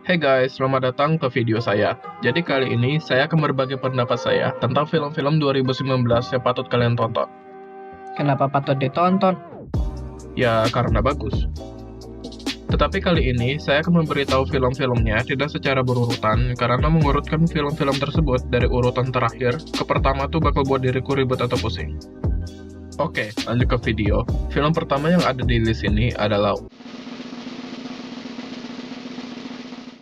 Hey guys, selamat datang ke video saya. Jadi kali ini saya akan berbagi pendapat saya tentang film-film 2019 yang patut kalian tonton. Kenapa patut ditonton? Ya, karena bagus. Tetapi kali ini saya akan memberitahu film-filmnya tidak secara berurutan karena mengurutkan film-film tersebut dari urutan terakhir ke pertama tuh bakal buat diriku ribet atau pusing. Oke, lanjut ke video. Film pertama yang ada di list ini adalah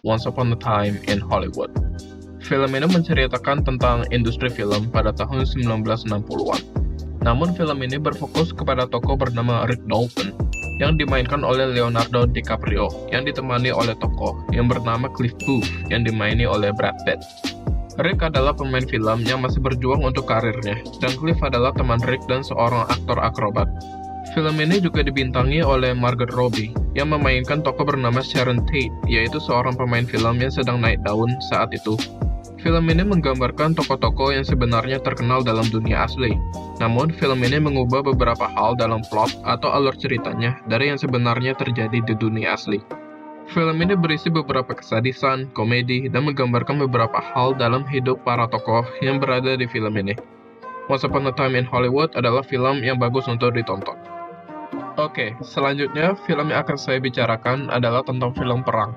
Once Upon a Time in Hollywood. Film ini menceritakan tentang industri film pada tahun 1960-an. Namun film ini berfokus kepada tokoh bernama Rick Dalton yang dimainkan oleh Leonardo DiCaprio yang ditemani oleh tokoh yang bernama Cliff Booth yang dimaini oleh Brad Pitt. Rick adalah pemain film yang masih berjuang untuk karirnya, dan Cliff adalah teman Rick dan seorang aktor akrobat. Film ini juga dibintangi oleh Margot Robbie yang memainkan tokoh bernama Sharon Tate, yaitu seorang pemain film yang sedang naik daun saat itu. Film ini menggambarkan tokoh-tokoh yang sebenarnya terkenal dalam dunia asli. Namun, film ini mengubah beberapa hal dalam plot atau alur ceritanya dari yang sebenarnya terjadi di dunia asli. Film ini berisi beberapa kesadisan, komedi, dan menggambarkan beberapa hal dalam hidup para tokoh yang berada di film ini. Once Upon a Time in Hollywood adalah film yang bagus untuk ditonton. Oke, selanjutnya film yang akan saya bicarakan adalah tentang film perang.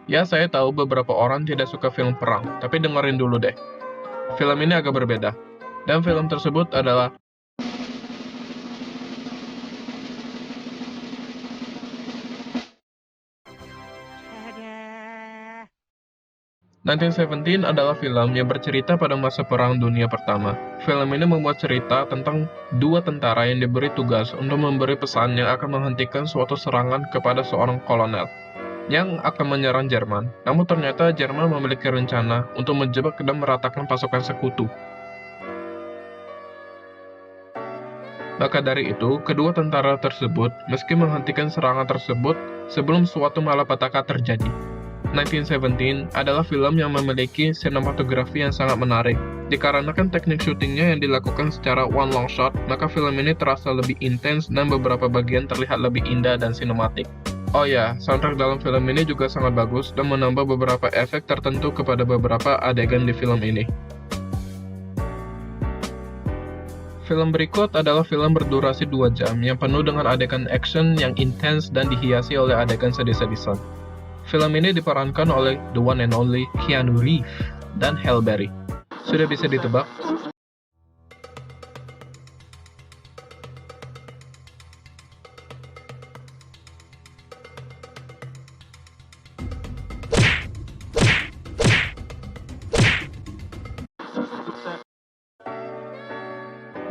Ya, saya tahu beberapa orang tidak suka film perang, tapi dengerin dulu deh. Film ini agak berbeda, dan film tersebut adalah 1917 adalah film yang bercerita pada masa Perang Dunia Pertama. Film ini membuat cerita tentang dua tentara yang diberi tugas untuk memberi pesan yang akan menghentikan suatu serangan kepada seorang kolonel yang akan menyerang Jerman. Namun ternyata Jerman memiliki rencana untuk menjebak dan meratakan pasukan sekutu. Maka dari itu, kedua tentara tersebut meski menghentikan serangan tersebut sebelum suatu malapetaka terjadi. 1917 adalah film yang memiliki sinematografi yang sangat menarik. Dikarenakan teknik syutingnya yang dilakukan secara one long shot, maka film ini terasa lebih intens dan beberapa bagian terlihat lebih indah dan sinematik. Oh ya, soundtrack dalam film ini juga sangat bagus dan menambah beberapa efek tertentu kepada beberapa adegan di film ini. Film berikut adalah film berdurasi 2 jam yang penuh dengan adegan action yang intens dan dihiasi oleh adegan sedih-sedisan. Film ini diperankan oleh the one and only Keanu Reeves dan Halle Berry. Sudah bisa ditebak?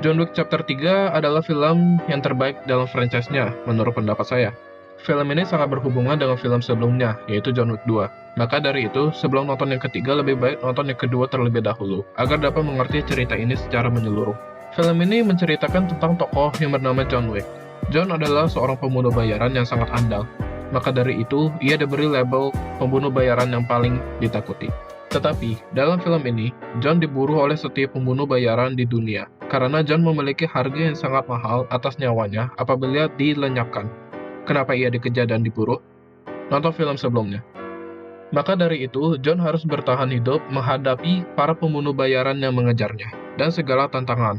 John Wick Chapter 3 adalah film yang terbaik dalam franchise-nya, menurut pendapat saya. Film ini sangat berhubungan dengan film sebelumnya, yaitu John Wick 2. Maka dari itu, sebelum nonton yang ketiga, lebih baik nonton yang kedua terlebih dahulu, agar dapat mengerti cerita ini secara menyeluruh. Film ini menceritakan tentang tokoh yang bernama John Wick. John adalah seorang pembunuh bayaran yang sangat andal. Maka dari itu, ia diberi label pembunuh bayaran yang paling ditakuti. Tetapi, dalam film ini, John diburu oleh setiap pembunuh bayaran di dunia, karena John memiliki harga yang sangat mahal atas nyawanya apabila dilenyapkan. Kenapa ia dikejar dan diburu? Nonton film sebelumnya. Maka dari itu, John harus bertahan hidup menghadapi para pembunuh bayaran yang mengejarnya, dan segala tantangan.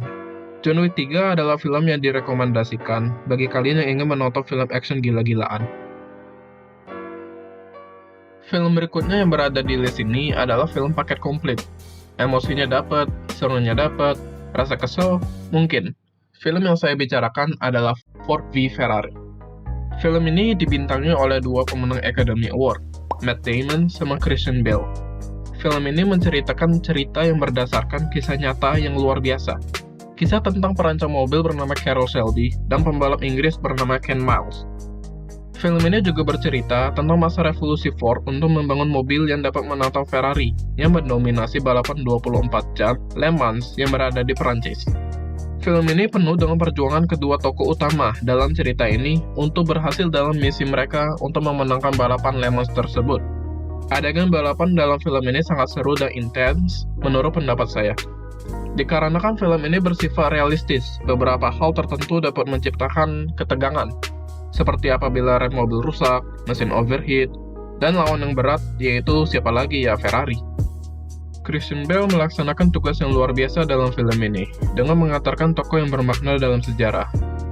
John Wick 3 adalah film yang direkomendasikan bagi kalian yang ingin menonton film action gila-gilaan. Film berikutnya yang berada di list ini adalah film paket komplit. Emosinya dapat, serunya dapat, rasa kesel, mungkin. Film yang saya bicarakan adalah Ford v Ferrari. Film ini dibintangi oleh dua pemenang Academy Award, Matt Damon sama Christian Bale. Film ini menceritakan cerita yang berdasarkan kisah nyata yang luar biasa. Kisah tentang perancang mobil bernama Carroll Shelby dan pembalap Inggris bernama Ken Miles. Film ini juga bercerita tentang masa revolusi Ford untuk membangun mobil yang dapat menantang Ferrari yang mendominasi balapan 24 jam Le Mans yang berada di Perancis. Film ini penuh dengan perjuangan kedua tokoh utama dalam cerita ini untuk berhasil dalam misi mereka untuk memenangkan balapan Le Mans tersebut. Adegan balapan dalam film ini sangat seru dan intens menurut pendapat saya. Dikarenakan film ini bersifat realistis, beberapa hal tertentu dapat menciptakan ketegangan. seperti apabila rem mobil rusak, mesin overheat, dan lawan yang berat yaitu siapa lagi ya, Ferrari. Christian Bale melaksanakan tugas yang luar biasa dalam film ini, dengan mengantarkan tokoh yang bermakna dalam sejarah.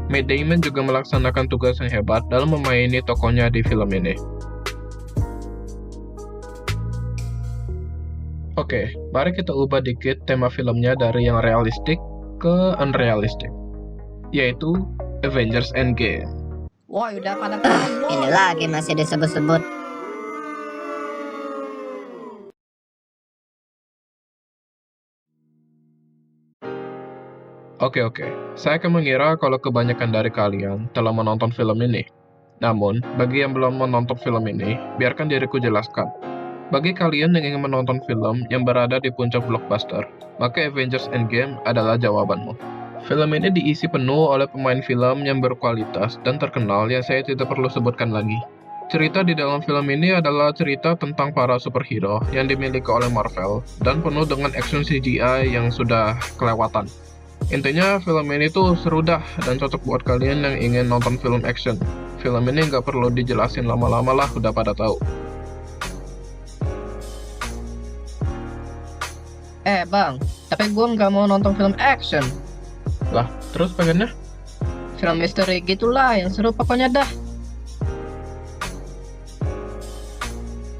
Matt Damon juga melaksanakan tugas yang hebat dalam memaini tokohnya di film ini. Oke, mari kita ubah dikit tema filmnya dari yang realistik ke unrealistic, yaitu Avengers Endgame. Woi, udah pada tahu. Ini lagi masih disebut-sebut. Oke, saya akan mengira kalau kebanyakan dari kalian telah menonton film ini. Namun, bagi yang belum menonton film ini, biarkan diriku jelaskan. Bagi kalian yang ingin menonton film yang berada di puncak blockbuster, maka Avengers Endgame adalah jawabanmu. Film ini diisi penuh oleh pemain film yang berkualitas dan terkenal yang saya tidak perlu sebutkan lagi. Cerita di dalam film ini adalah cerita tentang para superhero yang dimiliki oleh Marvel dan penuh dengan action CGI yang sudah kelewatan. Intinya film ini tuh seru dah dan cocok buat kalian yang ingin nonton film action. Film ini nggak perlu dijelasin lama-lama lah, udah pada tahu. Bang, tapi gue nggak mau nonton film action. Lah, terus pengennya? Film misteri gitulah, yang seru pokoknya dah.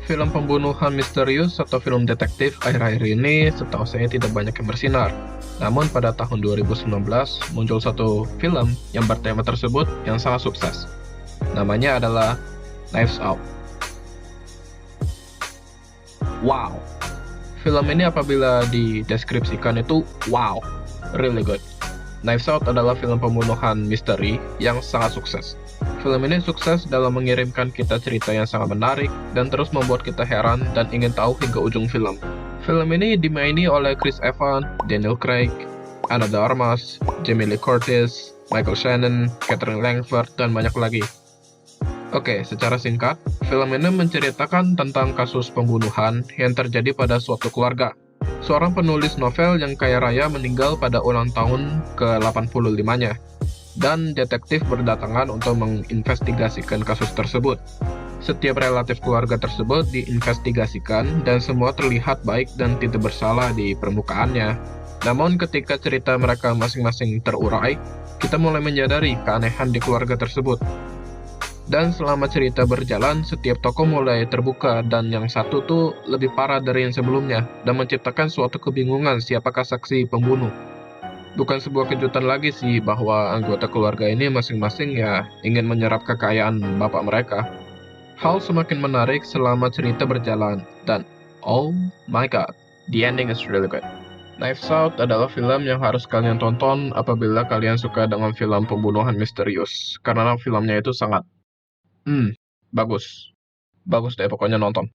Film pembunuhan misterius atau film detektif akhir-akhir ini setahu saya tidak banyak yang bersinar. Namun pada tahun 2019 muncul satu film yang bertema tersebut yang sangat sukses. Namanya adalah Knives Out. Wow. Film ini apabila dideskripsikan itu wow, really good. Knives Out adalah film pembunuhan misteri yang sangat sukses. Film ini sukses dalam mengirimkan kita cerita yang sangat menarik dan terus membuat kita heran dan ingin tahu hingga ujung film. Film ini dimaini oleh Chris Evans, Daniel Craig, Ana de Armas, Jamie Lee Curtis, Michael Shannon, Katherine Langford, dan banyak lagi. Oke, secara singkat, film ini menceritakan tentang kasus pembunuhan yang terjadi pada suatu keluarga. Seorang penulis novel yang kaya raya meninggal pada ulang tahun ke-85-nya, dan detektif berdatangan untuk menginvestigasikan kasus tersebut. Setiap relatif keluarga tersebut diinvestigasikan dan semua terlihat baik dan tidak bersalah di permukaannya. Namun ketika cerita mereka masing-masing terurai, kita mulai menyadari keanehan di keluarga tersebut. Dan selama cerita berjalan, setiap tokoh mulai terbuka dan yang satu tuh lebih parah dari yang sebelumnya dan menciptakan suatu kebingungan siapakah saksi pembunuh. Bukan sebuah kejutan lagi sih bahwa anggota keluarga ini masing-masing ya ingin menyerap kekayaan bapak mereka. Hal semakin menarik selama cerita berjalan dan oh my god, the ending is really good. Knives Out adalah film yang harus kalian tonton apabila kalian suka dengan film pembunuhan misterius, karena filmnya itu sangat bagus. Bagus deh pokoknya nonton.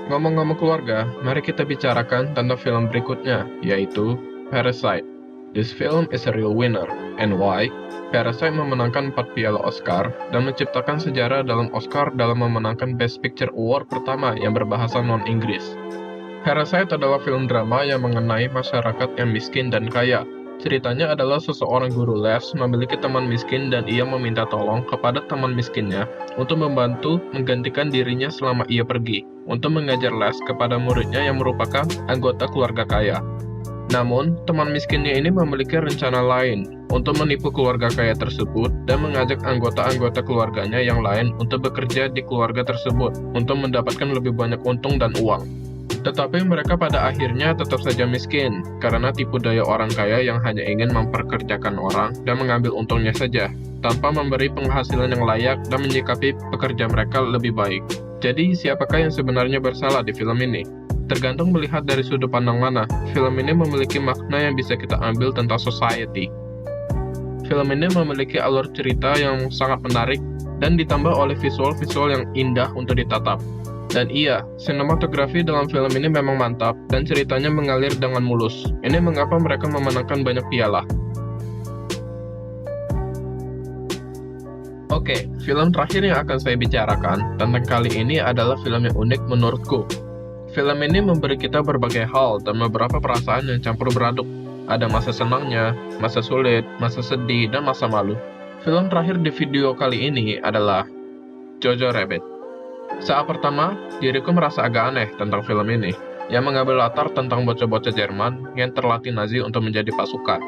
Ngomong-ngomong keluarga, mari kita bicarakan tentang film berikutnya, yaitu Parasite. This film is a real winner, and why? Parasite memenangkan 4 piala Oscar dan menciptakan sejarah dalam Oscar dalam memenangkan Best Picture Award pertama yang berbahasa non-Inggris. Parasite adalah film drama yang mengenai masyarakat yang miskin dan kaya. Ceritanya adalah seseorang guru les memiliki teman miskin dan ia meminta tolong kepada teman miskinnya untuk membantu menggantikan dirinya selama ia pergi untuk mengajar les kepada muridnya yang merupakan anggota keluarga kaya. Namun, teman miskinnya ini memiliki rencana lain untuk menipu keluarga kaya tersebut dan mengajak anggota-anggota keluarganya yang lain untuk bekerja di keluarga tersebut untuk mendapatkan lebih banyak untung dan uang. Tetapi mereka pada akhirnya tetap saja miskin, karena tipu daya orang kaya yang hanya ingin memperkerjakan orang dan mengambil untungnya saja, tanpa memberi penghasilan yang layak dan menyikapi pekerja mereka lebih baik. Jadi, siapakah yang sebenarnya bersalah di film ini? Tergantung melihat dari sudut pandang mana, film ini memiliki makna yang bisa kita ambil tentang society. Film ini memiliki alur cerita yang sangat menarik, dan ditambah oleh visual-visual yang indah untuk ditatap. Dan iya, sinematografi dalam film ini memang mantap, dan ceritanya mengalir dengan mulus. Ini mengapa mereka memenangkan banyak piala. Oke, film terakhir yang akan saya bicarakan tentang kali ini adalah film yang unik menurutku. Film ini memberi kita berbagai hal dan beberapa perasaan yang campur beraduk. Ada masa senangnya, masa sulit, masa sedih, dan masa malu. Film terakhir di video kali ini adalah Jojo Rabbit. Saat pertama, diriku merasa agak aneh tentang film ini, yang mengambil latar tentang bocah-bocah Jerman yang terlatih Nazi untuk menjadi pasukan.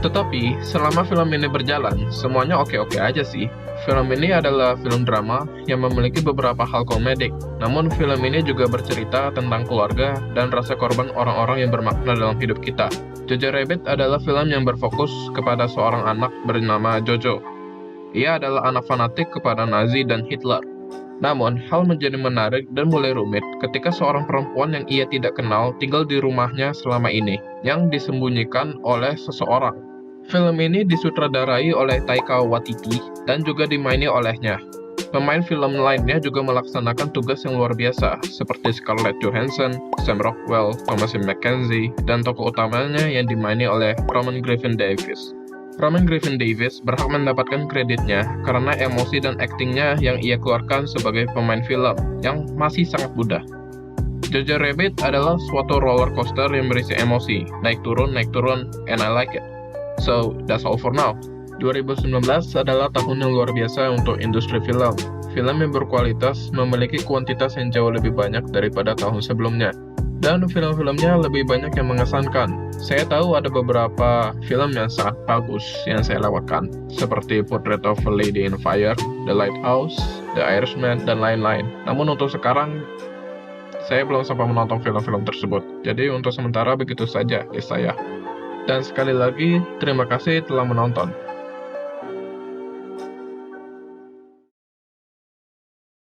Tetapi, selama film ini berjalan, semuanya oke-oke aja sih. Film ini adalah film drama yang memiliki beberapa hal komedik, namun film ini juga bercerita tentang keluarga dan rasa korban orang-orang yang bermakna dalam hidup kita. Jojo Rabbit adalah film yang berfokus kepada seorang anak bernama Jojo. Ia adalah anak fanatik kepada Nazi dan Hitler. Namun, hal menjadi menarik dan mulai rumit ketika seorang perempuan yang ia tidak kenal tinggal di rumahnya selama ini, yang disembunyikan oleh seseorang. Film ini disutradarai oleh Taika Waititi dan juga dimaini olehnya. Pemain film lainnya juga melaksanakan tugas yang luar biasa, seperti Scarlett Johansson, Sam Rockwell, Thomasin McKenzie, dan tokoh utamanya yang dimaini oleh Roman Griffin Davis. Roman Griffin Davis berhak mendapatkan kreditnya karena emosi dan aktingnya yang ia keluarkan sebagai pemain film yang masih sangat muda. Jojo Rabbit adalah suatu roller coaster yang berisi emosi, naik turun, and I like it. So, that's all for now. 2019 adalah tahun yang luar biasa untuk industri film. Film yang berkualitas memiliki kuantitas yang jauh lebih banyak daripada tahun sebelumnya. Dan film-filmnya lebih banyak yang mengesankan. Saya tahu ada beberapa film yang sangat bagus yang saya lewatkan, seperti Portrait of a Lady in Fire, The Lighthouse, The Irishman, dan lain-lain. Namun untuk sekarang, saya belum sempat menonton film-film tersebut. Jadi untuk sementara begitu saja list saya. Dan sekali lagi, terima kasih telah menonton.